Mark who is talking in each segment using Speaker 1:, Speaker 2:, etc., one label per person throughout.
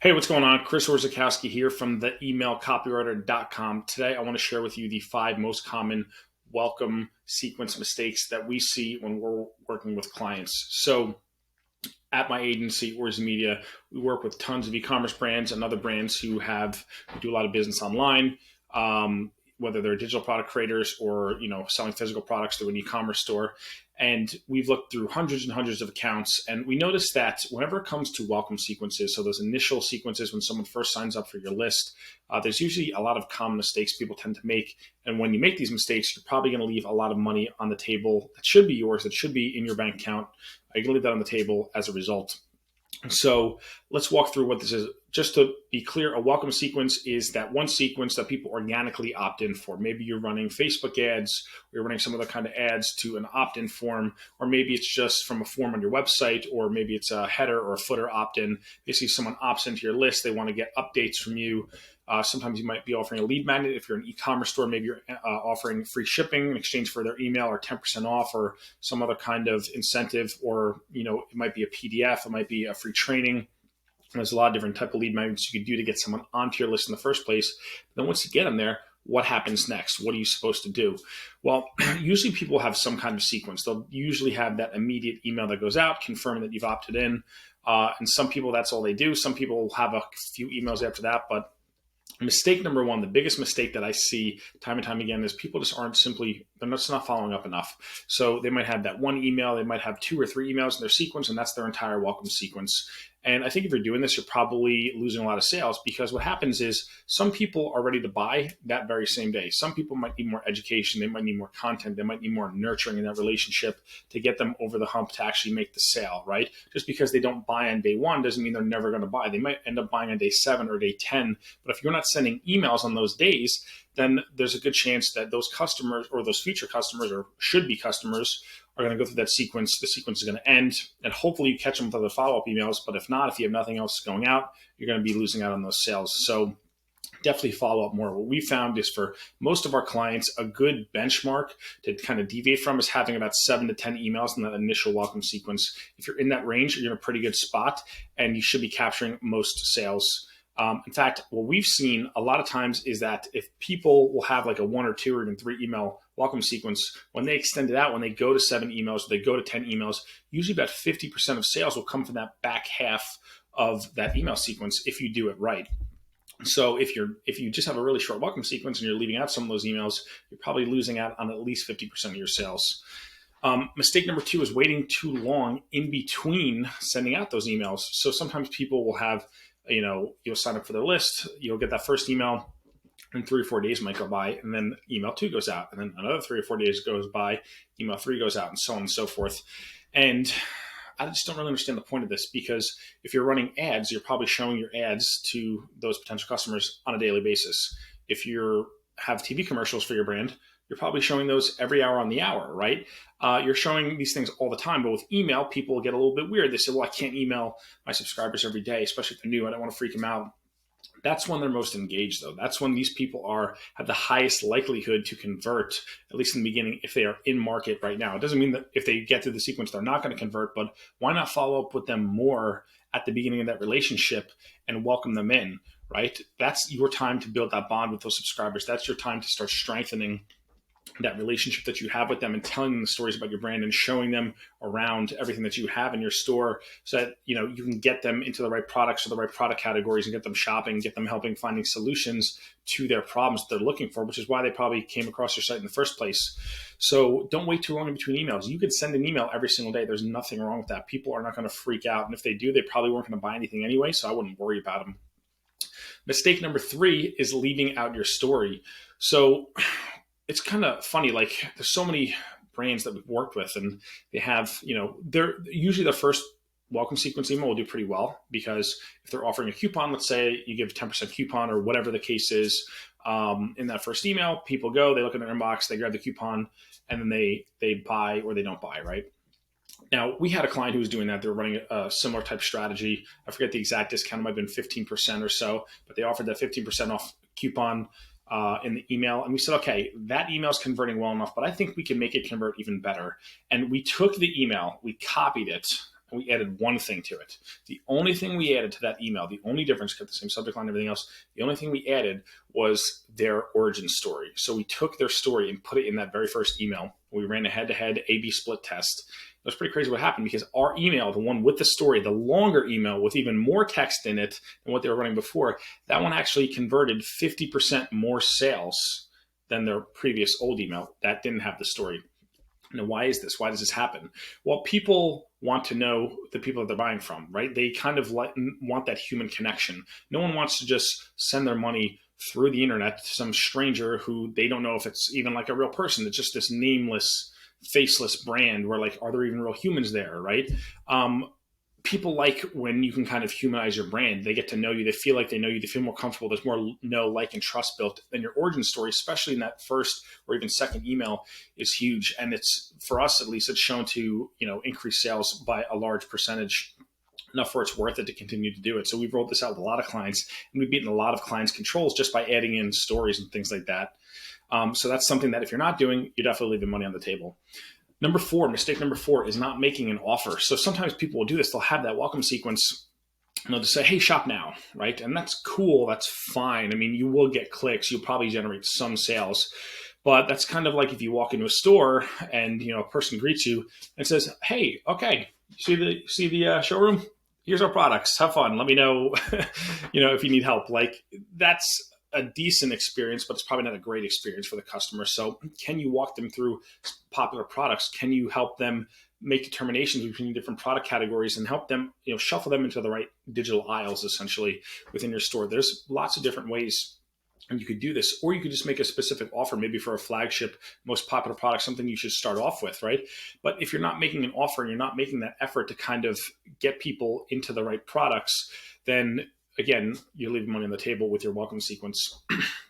Speaker 1: Hey, what's going on? Chris Orzechowski here from the emailcopywriter.com. Today, I want to share with you the 5 most common welcome sequence mistakes that we see when we're working with clients. So, at my agency, Orz Media, we work with tons of e-commerce brands and other brands who do a lot of business online. Whether they're digital product creators or selling physical products through an e-commerce store. And we've looked through hundreds and hundreds of accounts, and we noticed that whenever it comes to welcome sequences, so those initial sequences when someone first signs up for your list, there's usually a lot of common mistakes people tend to make. And when you make these mistakes, you're probably going to leave a lot of money on the table that should be yours, that should be in your bank account. You're going to leave that on the table as a result. So let's walk through what this is. Just to be clear, a welcome sequence is that one sequence that people organically opt in for. Maybe you're running Facebook ads, or you're running some other kind of ads to an opt-in form, or maybe it's just from a form on your website, or maybe it's a header or a footer opt-in. Basically, someone opts into your list. They want to get updates from you. Sometimes you might be offering a lead magnet. If you're an e-commerce store, maybe you're offering free shipping in exchange for their email or 10% off or some other kind of incentive, or it might be a PDF, it might be a free training. There's a lot of different type of lead magnets you could do to get someone onto your list in the first place. But then once you get them there, what happens next? What are you supposed to do? Well, usually people have some kind of sequence. They'll usually have that immediate email that goes out confirming that you've opted in. And some people, that's all they do. Some people have a few emails after that, but mistake number one, the biggest mistake that I see time and time again is people just they're just not following up enough. So they might have that one email, they might have 2 or 3 emails in their sequence, and that's their entire welcome sequence. And I think if you're doing this, you're probably losing a lot of sales, because what happens is some people are ready to buy that very same day. Some people might need more education, they might need more content, they might need more nurturing in that relationship to get them over the hump to actually make the sale, right? Just because they don't buy on day 1 doesn't mean they're never going to buy. They might end up buying on day 7 or day 10, but if you're not sending emails on those days, then there's a good chance that those customers or those future customers or should-be customers are going to go through that sequence. The sequence is going to end, and hopefully you catch them with other follow-up emails. But if not, if you have nothing else going out, you're going to be losing out on those sales. So definitely follow up more. What we found is for most of our clients, a good benchmark to kind of deviate from is having about 7 to 10 emails in that initial welcome sequence. If you're in that range, you're in a pretty good spot, and you should be capturing most sales. In fact, what we've seen a lot of times is that if people will have like a 1 or 2 or even 3 email welcome sequence, when they extend it out, when they go to 7 emails, or they go to 10 emails, usually about 50% of sales will come from that back half of that email sequence if you do it right. So if you just have a really short welcome sequence and you're leaving out some of those emails, you're probably losing out on at least 50% of your sales. Mistake number 2 is waiting too long in between sending out those emails. So sometimes people will have, you'll sign up for their list, you'll get that first email, and 3 or 4 days might go by, and then email 2 goes out, and then another 3 or 4 days goes by, email 3 goes out, and so on and so forth. And I just don't really understand the point of this, because if you're running ads, you're probably showing your ads to those potential customers on a daily basis. If you have TV commercials for your brand, you're probably showing those every hour on the hour, right? You're showing these things all the time. But with email, people get a little bit weird. They say, well, I can't email my subscribers every day, especially if they're new. I don't want to freak them out. That's when they're most engaged, though. That's when these people have the highest likelihood to convert, at least in the beginning, if they are in market right now. It doesn't mean that if they get through the sequence, they're not going to convert, but why not follow up with them more at the beginning of that relationship and welcome them in, right? That's your time to build that bond with those subscribers. That's your time to start strengthening that relationship that you have with them and telling them the stories about your brand and showing them around everything that you have in your store, so that you can get them into the right products or the right product categories and get them shopping, get them finding solutions to their problems that they're looking for, which is why they probably came across your site in the first place. So don't wait too long in between emails. You could send an email every single day. There's nothing wrong with that. People are not going to freak out, and if they do, they probably weren't going to buy anything anyway, so I wouldn't worry about them. Mistake number 3 is leaving out your story. So it's kind of funny, like there's so many brands that we've worked with, and they have, they're usually the first welcome sequence email will do pretty well, because if they're offering a coupon, let's say you give a 10% coupon or whatever the case is, in that first email, people go, they look in their inbox, they grab the coupon, and then they buy or they don't buy, right? Now, we had a client who was doing that. They were running a similar type strategy. I forget the exact discount, it might have been 15% or so, but they offered that 15% off coupon in the email. And we said, okay, that email is converting well enough, but I think we can make it convert even better. And we took the email, we copied it, and we added one thing to it. The only thing we added to that email, the only difference, kept the same subject line and everything else, the only thing we added was their origin story. So we took their story and put it in that very first email. We ran a head-to-head A/B split test. It was pretty crazy what happened, because our email, the one with the story, the longer email with even more text in it than what they were running before, that one actually converted 50% more sales than their previous old email that didn't have the story. Now, why is this? Why does this happen? Well, people want to know the people that they're buying from, right? They kind of want that human connection. No one wants to just send their money through the internet to some stranger who they don't know if it's even like a real person. It's just this nameless, faceless brand where, like, are there even real humans there, right? People like when you can kind of humanize your brand. They get to know you. They feel like they know you. They feel more comfortable. There's more know, like, and trust built. And your origin story, especially in that first or even second email, is huge. And it's, for us at least, it's shown to, increase sales by a large percentage, enough where it's worth it to continue to do it. So we've rolled this out with a lot of clients, and we've beaten a lot of clients' controls just by adding in stories and things like that. So that's something that if you're not doing, you're definitely leaving money on the table. Mistake number four is not making an offer. So sometimes people will do this. They'll have that welcome sequence and they'll just say, hey, shop now, right? And that's cool. That's fine. I mean, you will get clicks. You'll probably generate some sales. But that's kind of like if you walk into a store and, a person greets you and says, hey, okay, see the showroom? Here's our products. Have fun. Let me know, if you need help. Like, that's a decent experience, but it's probably not a great experience for the customer. So can you walk them through popular products? Can you help them make determinations between different product categories and help them, shuffle them into the right digital aisles, essentially, within your store? There's lots of different ways and you could do this, or you could just make a specific offer, maybe for a flagship, most popular product, something you should start off with, right? But if you're not making an offer and you're not making that effort to kind of get people into the right products, then again, you're leaving money on the table with your welcome sequence.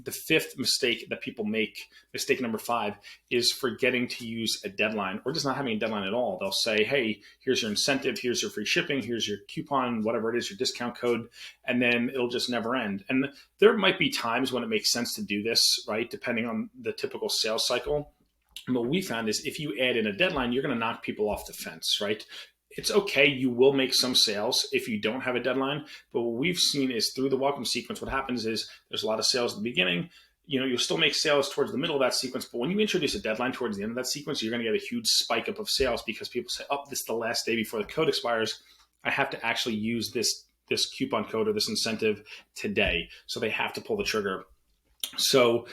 Speaker 1: The fifth mistake that people make, mistake number 5, is forgetting to use a deadline, or just not having a deadline at all. They'll say, hey, here's your incentive, here's your free shipping, here's your coupon, whatever it is, your discount code, and then it'll just never end. And there might be times when it makes sense to do this, right? Depending on the typical sales cycle. And what we found is if you add in a deadline, you're going to knock people off the fence, right? It's okay. You will make some sales if you don't have a deadline. But what we've seen is through the welcome sequence, what happens is there's a lot of sales at the beginning. You'll still make sales towards the middle of that sequence. But when you introduce a deadline towards the end of that sequence, you're going to get a huge spike up of sales because people say, oh, this is the last day before the code expires. I have to actually use this coupon code or this incentive today. So they have to pull the trigger. So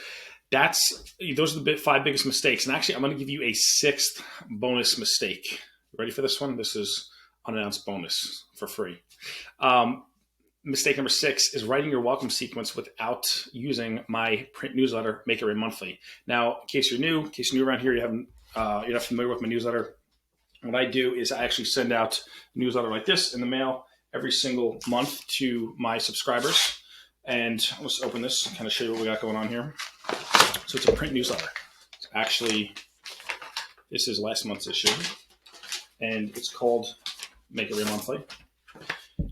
Speaker 1: those are the 5 biggest mistakes. And actually, I'm going to give you a 6th bonus mistake. Ready for this one? This is unannounced bonus for free. Mistake number 6 is writing your welcome sequence without using my print newsletter, Make It Rain Monthly. Now, in case you're new around here, you're not familiar with my newsletter. What I do is I actually send out a newsletter like this in the mail every single month to my subscribers. And let's open this and kind of show you what we got going on here. So it's a print newsletter. This is last month's issue. And it's called Make It Rain Monthly.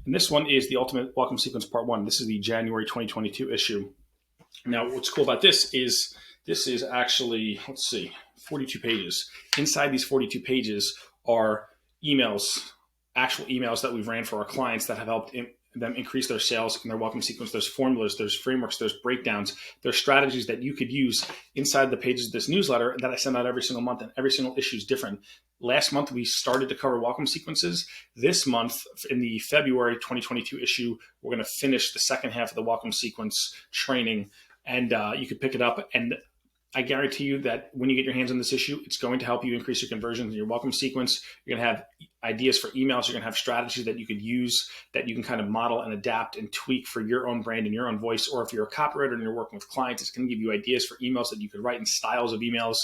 Speaker 1: And this one is the Ultimate Welcome Sequence Part 1. This is the January 2022 issue. Now, what's cool about this is actually, 42 pages. Inside these 42 pages are actual emails that we've ran for our clients that have helped them increase their sales in their welcome sequence. There's formulas, there's frameworks, there's breakdowns, there's strategies that you could use inside the pages of this newsletter that I send out every single month, and every single issue is different. Last month, we started to cover welcome sequences. This month, in the February 2022 issue, we're going to finish the second half of the welcome sequence training, and you can pick it up. And I guarantee you that when you get your hands on this issue, it's going to help you increase your conversions in your welcome sequence. You're going to have ideas for emails. You're going to have strategies that you could use that you can kind of model and adapt and tweak for your own brand and your own voice. Or if you're a copywriter and you're working with clients, it's going to give you ideas for emails that you could write and styles of emails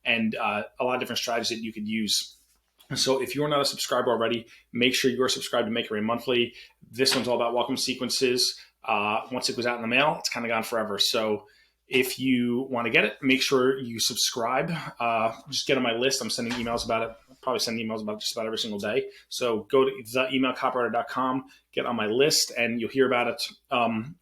Speaker 1: and a lot of different strategies that you could use. So if you're not a subscriber already, make sure you're subscribed to Make It Rain Monthly. This one's all about welcome sequences. Once it goes out in the mail, it's kind of gone forever. So if you want to get it, make sure you subscribe. Just get on my list. I'm sending emails about it. I'll probably send emails about it just about every single day. So go to theemailcopywriter.com, get on my list and you'll hear about it.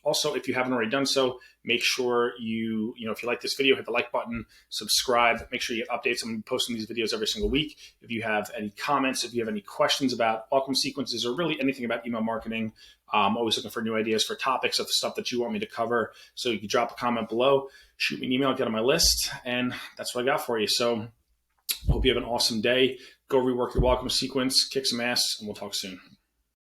Speaker 1: Also, if you haven't already done so, make sure if you like this video, hit the like button, subscribe, make sure you get updates. I'm posting these videos every single week. If you have any comments, if you have any questions about welcome sequences or really anything about email marketing, I'm always looking for new ideas for topics of the stuff that you want me to cover. So you can drop a comment below, shoot me an email, get on my list, and that's what I got for you. So hope you have an awesome day. Go rework your welcome sequence, kick some ass, and we'll talk soon.